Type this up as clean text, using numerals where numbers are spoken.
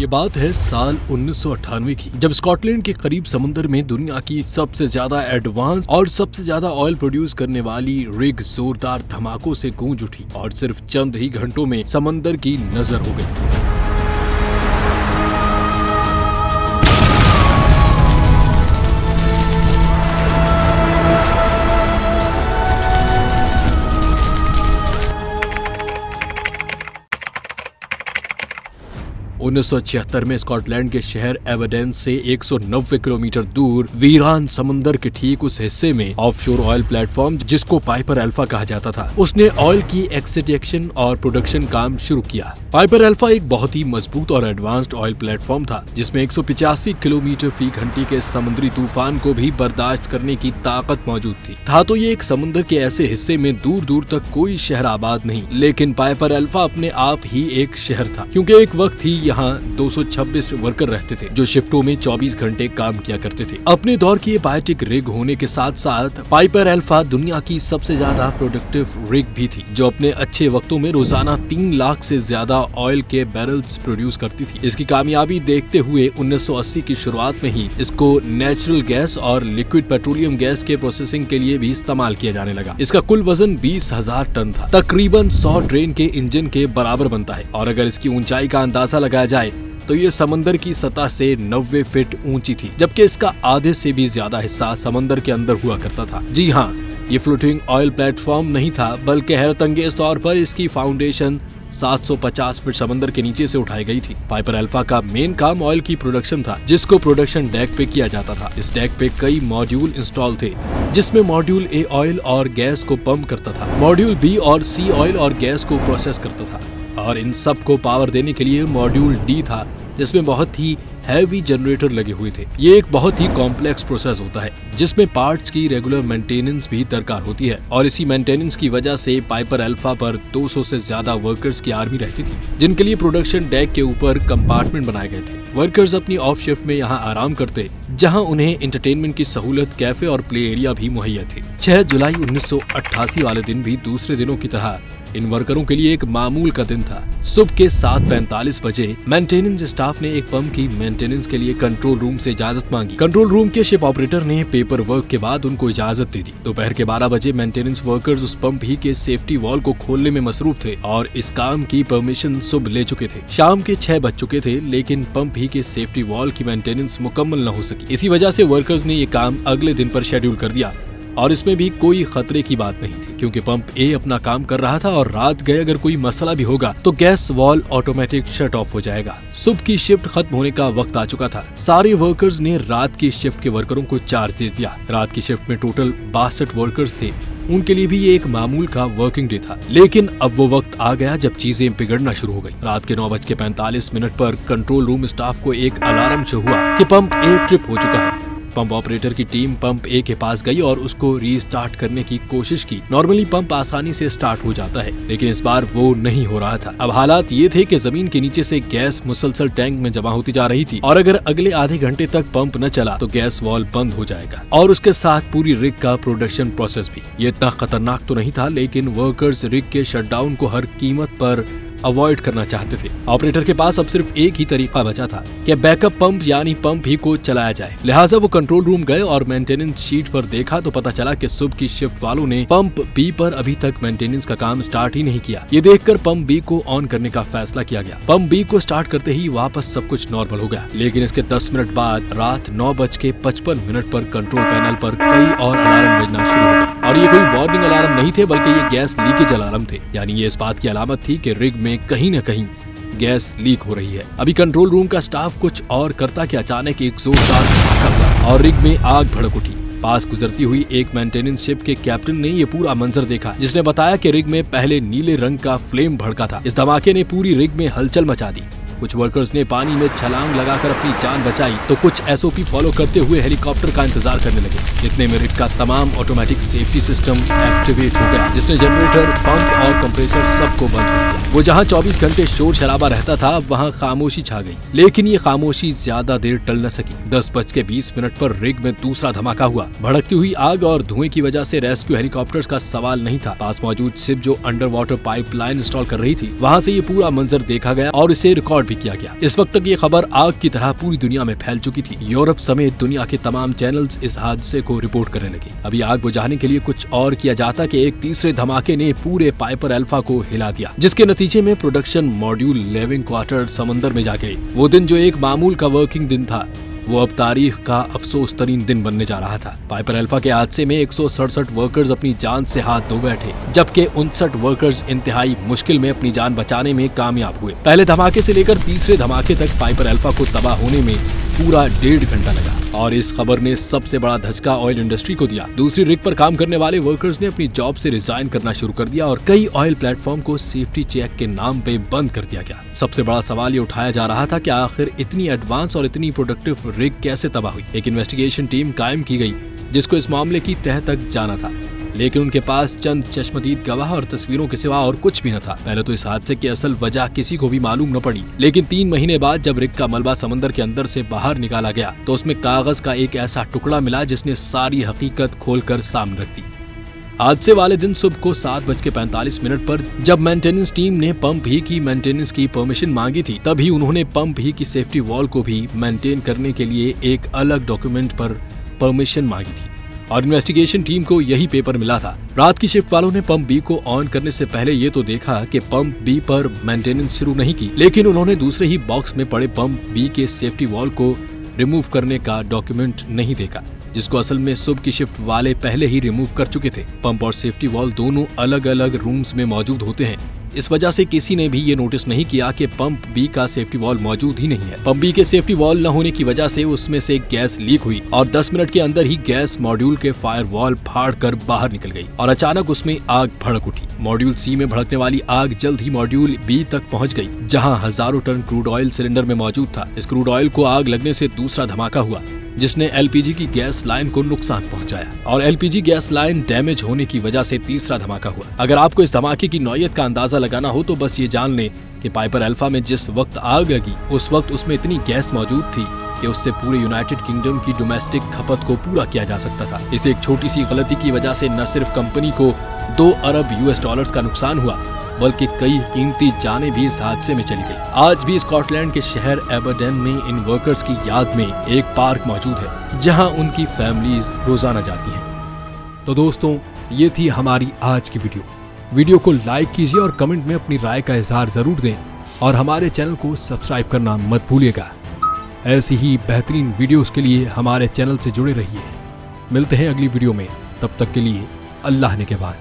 ये बात है साल 1998 की, जब स्कॉटलैंड के करीब समुद्र में दुनिया की सबसे ज्यादा एडवांस और सबसे ज्यादा ऑयल प्रोड्यूस करने वाली रिग जोरदार धमाकों से गूंज उठी और सिर्फ चंद ही घंटों में समंदर की नजर हो गई। 1976 में स्कॉटलैंड के शहर एबरडेन से 190 किलोमीटर दूर वीरान समंदर के ठीक उस हिस्से में ऑफशोर ऑयल प्लेटफॉर्म, जिसको पाइपर अल्फा कहा जाता था, उसने ऑयल की एक्सट्रैक्शन और प्रोडक्शन काम शुरू किया। पाइपर अल्फा एक बहुत ही मजबूत और एडवांस्ड ऑयल प्लेटफॉर्म था, जिसमें 185 किलोमीटर फी घंटे के समुद्री तूफान को भी बर्दाश्त करने की ताकत मौजूद थी। था तो ये एक समुद्र के ऐसे हिस्से में दूर दूर तक कोई शहर आबाद नहीं, लेकिन पाइपर अल्फा अपने आप ही एक शहर था, क्योंकि एक वक्त ही यहाँ 226 वर्कर रहते थे जो शिफ्टों में 24 घंटे काम किया करते थे। अपने दौर की बायोटिक रिग होने के साथ साथ पाइपर अल्फा दुनिया की सबसे ज्यादा प्रोडक्टिव रिग भी थी, जो अपने अच्छे वक्तों में रोजाना 3 लाख से ज्यादा ऑयल के बैरल्स प्रोड्यूस करती थी। इसकी कामयाबी देखते हुए 1980 की शुरुआत में ही इसको नेचुरल गैस और लिक्विड पेट्रोलियम गैस के प्रोसेसिंग के लिए भी इस्तेमाल किया जाने लगा। इसका कुल वजन 20,000 टन था, तकरीबन 100 ट्रेन के इंजन के बराबर बनता है, और अगर इसकी ऊंचाई का अंदाजा लगाया जाए तो ये समंदर की सतह से 90 फीट ऊंची थी, जबकि इसका आधे से भी ज्यादा हिस्सा समंदर के अंदर हुआ करता था। जी हाँ, ये फ्लोटिंग ऑयल प्लेटफॉर्म नहीं था, बल्कि हैरतअंगेज तौर पर इसकी फाउंडेशन 750 फीट समंदर के नीचे से उठाई गई थी। पाइपर अल्फा का मेन काम ऑयल की प्रोडक्शन था, जिसको प्रोडक्शन डेक पे किया जाता था। इस डेक पे कई मॉड्यूल इंस्टॉल थे, जिसमें मॉड्यूल ए ऑयल और गैस को पंप करता था, मॉड्यूल बी और सी ऑयल और गैस को प्रोसेस करता था, और इन सब को पावर देने के लिए मॉड्यूल डी था, जिसमें बहुत ही हैवी जनरेटर लगे हुए थे। ये एक बहुत ही कॉम्प्लेक्स प्रोसेस होता है, जिसमें पार्ट्स की रेगुलर मेंटेनेंस भी दरकार होती है, और इसी मेंटेनेंस की वजह से पाइपर अल्फा पर 200 से ज्यादा वर्कर्स की आर्मी रहती थी, जिनके लिए प्रोडक्शन डेक के ऊपर कंपार्टमेंट बनाए गए थे। वर्कर्स अपनी ऑफ शिफ्ट में यहाँ आराम करते, जहाँ उन्हें एंटरटेनमेंट की सहूलत, कैफे और प्ले एरिया भी मुहैया थे। 6 जुलाई 1988 वाले दिन भी दूसरे दिनों की तरह इन वर्करों के लिए एक मामूल का दिन था। सुबह के 7:45 बजे मेंटेनेंस स्टाफ ने एक पंप की मेंटेनेंस के लिए कंट्रोल रूम से इजाजत मांगी। कंट्रोल रूम के शिप ऑपरेटर ने पेपर वर्क के बाद उनको इजाजत दे दी। दोपहर के 12 बजे मेंटेनेंस वर्कर्स उस पंप ही के सेफ्टी वॉल को खोलने में मसरूफ थे और इस काम की परमिशन सुबह ले चुके थे। शाम के 6 बज चुके थे, लेकिन पंप ही के सेफ्टी वॉल की मेंटेनेंस मुकम्मल न हो सकी। इसी वजह से वर्कर्स ने ये काम अगले दिन पर शेड्यूल कर दिया, और इसमें भी कोई खतरे की बात नहीं थी, क्योंकि पंप ए अपना काम कर रहा था और रात गए अगर कोई मसला भी होगा तो gas wall automatic shut off हो जाएगा। सुबह की शिफ्ट खत्म होने का वक्त आ चुका था। सारे वर्कर्स ने रात की शिफ्ट के वर्करों को चार्ज दे दिया। रात की शिफ्ट में टोटल 62 वर्कर्स थे। उनके लिए भी ये एक मामूल का वर्किंग डे था, लेकिन अब वो वक्त आ गया जब चीजें बिगड़ना शुरू हो गई। रात के 9:45 पर कंट्रोल रूम स्टाफ को एक अलार्म शो हुआ कि पंप ए ट्रिप हो चुका है। पंप ऑपरेटर की टीम पंप ए के पास गई और उसको रीस्टार्ट करने की कोशिश की। नॉर्मली पंप आसानी से स्टार्ट हो जाता है, लेकिन इस बार वो नहीं हो रहा था। अब हालात ये थे कि जमीन के नीचे से गैस मुसलसल टैंक में जमा होती जा रही थी, और अगर अगले आधे घंटे तक पंप न चला तो गैस वॉल बंद हो जाएगा, और उसके साथ पूरी रिग का प्रोडक्शन प्रोसेस भी। ये इतना खतरनाक तो नहीं था, लेकिन वर्कर्स रिग के शटडाउन को हर कीमत पर अवॉइड करना चाहते थे। ऑपरेटर के पास अब सिर्फ एक ही तरीका बचा था कि बैकअप पंप यानी पंप ही को चलाया जाए। लिहाजा वो कंट्रोल रूम गए और मेंटेनेंस शीट पर देखा तो पता चला कि सुबह की शिफ्ट वालों ने पंप बी पर अभी तक मेंटेनेंस का काम स्टार्ट ही नहीं किया। ये देखकर पंप बी को ऑन करने का फैसला किया गया। पंप बी को स्टार्ट करते ही वापस सब कुछ नॉर्मल हो गया, लेकिन इसके 10 मिनट बाद रात 9:55 पर कंट्रोल पैनल पर कई और अलार्म बजना शुरू हो गए, और ये कोई वार्निंग अलार्म नहीं थे, बल्कि ये गैस लीकेज अलार्म थे। यानी ये इस बात की अलामत थी कि रिग में कहीं न कहीं गैस लीक हो रही है। अभी कंट्रोल रूम का स्टाफ कुछ और करता कि अचानक एक जोरदार धमाका हुआ और रिग में आग भड़क उठी। पास गुजरती हुई एक मेंटेनेंस शिप के कैप्टन ने ये पूरा मंजर देखा, जिसने बताया कि रिग में पहले नीले रंग का फ्लेम भड़का था। इस धमाके ने पूरी रिग में हलचल मचा दी। कुछ वर्कर्स ने पानी में छलांग लगाकर अपनी जान बचाई, तो कुछ एसओपी फॉलो करते हुए हेलीकॉप्टर का इंतजार करने लगे। इतने में रिग का तमाम ऑटोमेटिक सेफ्टी सिस्टम एक्टिवेट हो गया, जिसने जनरेटर, पंप और कंप्रेसर सबको बंद कर दिया। वो जहां 24 घंटे शोर शराबा रहता था, वहां खामोशी छा गई। लेकिन ये खामोशी ज्यादा देर टल न सकी। 10:20 पर रिग में दूसरा धमाका हुआ। भड़कती हुई आग और धुएं की वजह से रेस्क्यू हेलीकॉप्टर्स का सवाल नहीं था। पास मौजूद शिप जो अंडर वाटर पाइपलाइन इंस्टॉल कर रही थी, वहाँ से ये पूरा मंजर देखा गया और इसे रिकॉर्ड भी किया गया। इस वक्त तक ये खबर आग की तरह पूरी दुनिया में फैल चुकी थी। यूरोप समेत दुनिया के तमाम चैनल्स इस हादसे को रिपोर्ट करने लगे। अभी आग बुझाने के लिए कुछ और किया जाता कि एक तीसरे धमाके ने पूरे पाइपर अल्फा को हिला दिया, जिसके नतीजे में प्रोडक्शन मॉड्यूल लिविंग क्वार्टर समंदर में जा गिरे। वो दिन जो एक मामूल का वर्किंग दिन था, वो अब तारीख का अफसोस तरीन दिन बनने जा रहा था। पाइपर अल्फा के हादसे में 167 वर्कर्स अपनी जान से हाथ धो बैठे, जबकि 59 वर्कर्स इंतहाई मुश्किल में अपनी जान बचाने में कामयाब हुए। पहले धमाके से लेकर तीसरे धमाके तक पाइपर अल्फा को तबाह होने में पूरा 1.5 घंटा लगा और इस खबर ने सबसे बड़ा धचका ऑयल इंडस्ट्री को दिया। दूसरी रिग पर काम करने वाले वर्कर्स ने अपनी जॉब से रिजाइन करना शुरू कर दिया और कई ऑयल प्लेटफॉर्म को सेफ्टी चेक के नाम पे बंद कर दिया गया। सबसे बड़ा सवाल ये उठाया जा रहा था कि आखिर इतनी एडवांस और इतनी प्रोडक्टिव रिग कैसे तबाह हुई। एक इन्वेस्टिगेशन टीम कायम की गई जिसको इस मामले की तह तक जाना था, लेकिन उनके पास चंद चश्मदीद गवाह और तस्वीरों के सिवा और कुछ भी न था। पहले तो इस हादसे की असल वजह किसी को भी मालूम न पड़ी, लेकिन 3 महीने बाद जब रिग का मलबा समंदर के अंदर से बाहर निकाला गया तो उसमें कागज का एक ऐसा टुकड़ा मिला जिसने सारी हकीकत खोलकर सामने रख दी। हादसे वाले दिन सुबह को 7:45 पर जब मेंटेनेंस टीम ने पंप ही की मेंटेनेंस की परमिशन मांगी थी, तभी उन्होंने पंप ही की सेफ्टी वॉल को भी मेंटेन करने के लिए एक अलग डॉक्यूमेंट पर परमिशन मांगी थी और इन्वेस्टिगेशन टीम को यही पेपर मिला था। रात की शिफ्ट वालों ने पंप बी को ऑन करने से पहले ये तो देखा कि पंप बी पर मेंटेनेंस शुरू नहीं की, लेकिन उन्होंने दूसरे ही बॉक्स में पड़े पंप बी के सेफ्टी वॉल को रिमूव करने का डॉक्यूमेंट नहीं देखा, जिसको असल में सुबह की शिफ्ट वाले पहले ही रिमूव कर चुके थे। पंप और सेफ्टी वॉल दोनों अलग अलग रूम्स में मौजूद होते हैं, इस वजह से किसी ने भी ये नोटिस नहीं किया कि पंप बी का सेफ्टी वॉल मौजूद ही नहीं है। पंप बी के सेफ्टी वॉल न होने की वजह से उसमें से गैस लीक हुई और 10 मिनट के अंदर ही गैस मॉड्यूल के फायर वॉल फाड़ कर बाहर निकल गई और अचानक उसमें आग भड़क उठी। मॉड्यूल सी में भड़कने वाली आग जल्द ही मॉड्यूल बी तक पहुंच गई, जहां हजारों टन क्रूड ऑयल सिलेंडर में मौजूद था। इस क्रूड ऑयल को आग लगने से दूसरा धमाका हुआ, जिसने एलपीजी की गैस लाइन को नुकसान पहुंचाया और एलपीजी गैस लाइन डैमेज होने की वजह से तीसरा धमाका हुआ। अगर आपको इस धमाके की नौयत का अंदाजा लगाना हो तो बस ये जान लें कि पाइपर अल्फा में जिस वक्त आग लगी उस वक्त उसमें इतनी गैस मौजूद थी कि उससे पूरे यूनाइटेड किंगडम की डोमेस्टिक खपत को पूरा किया जा सकता था। इस एक छोटी सी गलती की वजह से न सिर्फ कंपनी को 2 अरब US का नुकसान हुआ, बल्कि कई कीमती जानें भी इस हादसे में चली गई। आज भी स्कॉटलैंड के शहर एबरडेन में इन वर्कर्स की याद में एक पार्क मौजूद है, जहां उनकी फैमिलीज रोजाना जाती हैं। तो दोस्तों, ये थी हमारी आज की वीडियो को लाइक कीजिए और कमेंट में अपनी राय का इजहार जरूर दें और हमारे चैनल को सब्सक्राइब करना मत भूलिएगा। ऐसी ही बेहतरीन वीडियोस के लिए हमारे चैनल से जुड़े रहिए। मिलते हैं अगली वीडियो में, तब तक के लिए अल्लाह ने के बाद।